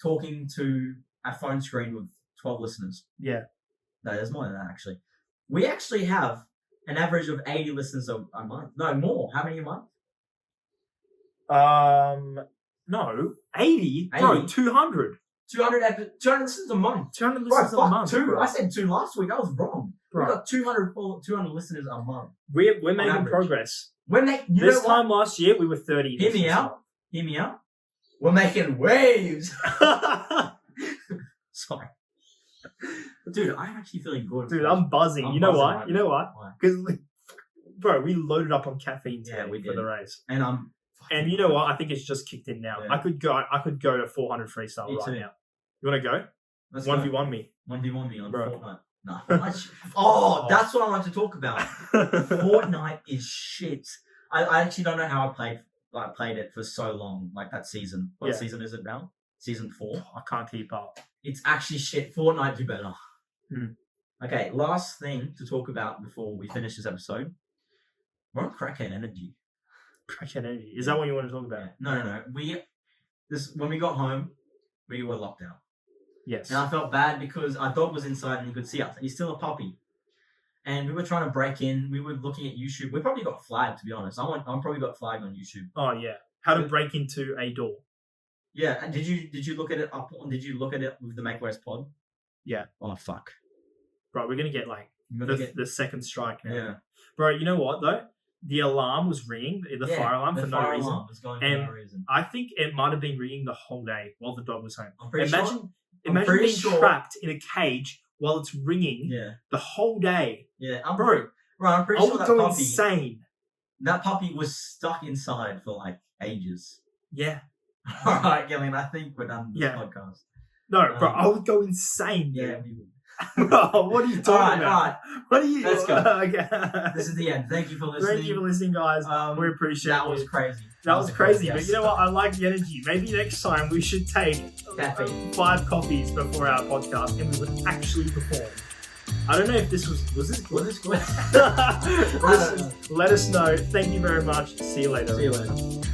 Speaker 2: talking to a phone screen with 12 listeners.
Speaker 1: Yeah.
Speaker 2: No, there's more than that, actually. We actually have an average of 80 listeners a month. No, more. How many a month?
Speaker 1: No, 80? Bro,
Speaker 2: 80?
Speaker 1: 200.
Speaker 2: 200 listeners a month.
Speaker 1: 200
Speaker 2: Bro,
Speaker 1: listeners a
Speaker 2: fuck,
Speaker 1: month.
Speaker 2: 2.
Speaker 1: Bro.
Speaker 2: I said 2 last week. I was wrong.
Speaker 1: Bro.
Speaker 2: We got 200 listeners a month.
Speaker 1: We're making
Speaker 2: average.
Speaker 1: progress.
Speaker 2: You
Speaker 1: This
Speaker 2: know what?
Speaker 1: time last year, we were 30.
Speaker 2: Hear me out. Hear me out. We're making waves. Sorry. Dude, I'm actually feeling good.
Speaker 1: Dude, I'm buzzing.
Speaker 2: I'm
Speaker 1: You know
Speaker 2: buzzing
Speaker 1: why?
Speaker 2: right
Speaker 1: You know
Speaker 2: now.
Speaker 1: why?
Speaker 2: Why?
Speaker 1: Because, bro, we loaded up on caffeine today
Speaker 2: Yeah, we
Speaker 1: for
Speaker 2: did.
Speaker 1: the race.
Speaker 2: And I'm.
Speaker 1: And you know what? I think it's just kicked in now.
Speaker 2: Yeah.
Speaker 1: I could go to 400 freestyle
Speaker 2: Me
Speaker 1: right
Speaker 2: too.
Speaker 1: now. You want to go?
Speaker 2: Let's
Speaker 1: 1v1 me.
Speaker 2: 1v1 me on
Speaker 1: Bro.
Speaker 2: Fortnite. No, oh, that's what I want to talk about. Fortnite is shit. I actually don't know how I played it for so long, like that season. What season is it now? Season 4.
Speaker 1: I can't keep up.
Speaker 2: It's actually shit. Fortnite do better.
Speaker 1: Hmm.
Speaker 2: Okay, last thing to talk about before we finish this episode. We're on crackhead energy.
Speaker 1: Crackhead energy. Is that what you want to talk about?
Speaker 2: No. When we got home, we were locked out.
Speaker 1: Yes.
Speaker 2: And I felt bad because our dog was inside and he could see us. And he's still a puppy. And we were trying to break in. We were looking at YouTube. We probably got flagged, to be honest. I'm probably got flagged on YouTube.
Speaker 1: Oh yeah. How to break into a door.
Speaker 2: Yeah. And did you look at it up? Did you look at it with the Make West pod?
Speaker 1: Yeah.
Speaker 2: Oh fuck.
Speaker 1: Bro, we're gonna get like the second strike now.
Speaker 2: Yeah.
Speaker 1: Bro, you know what though? The alarm was ringing, the fire alarm for no reason.
Speaker 2: Was going for no reason.
Speaker 1: I think it might have been ringing the whole day while the dog was home.
Speaker 2: I'm pretty sure.
Speaker 1: Imagine being trapped in a cage while it's ringing the whole day.
Speaker 2: Yeah,
Speaker 1: I'm
Speaker 2: pretty sure that
Speaker 1: puppy...
Speaker 2: puppy...
Speaker 1: insane.
Speaker 2: That puppy was stuck inside for like ages.
Speaker 1: Yeah.
Speaker 2: All right, Gillian, I think we're done with this podcast.
Speaker 1: No, bro, I would go insane.
Speaker 2: Yeah, we would.
Speaker 1: Bro, what are you talking about?
Speaker 2: All right.
Speaker 1: What are you...
Speaker 2: Let's go.
Speaker 1: Okay.
Speaker 2: This is the end. Thank you for listening.
Speaker 1: Thank you for listening, guys. We appreciate it.
Speaker 2: That was crazy.
Speaker 1: That was crazy, but you know what? I like the energy. Maybe next time we should take 5 coffees before our podcast and we would actually perform. I don't know if this was this good?
Speaker 2: Was this good?
Speaker 1: Let us know. Thank you very much. See you later.
Speaker 2: See you later.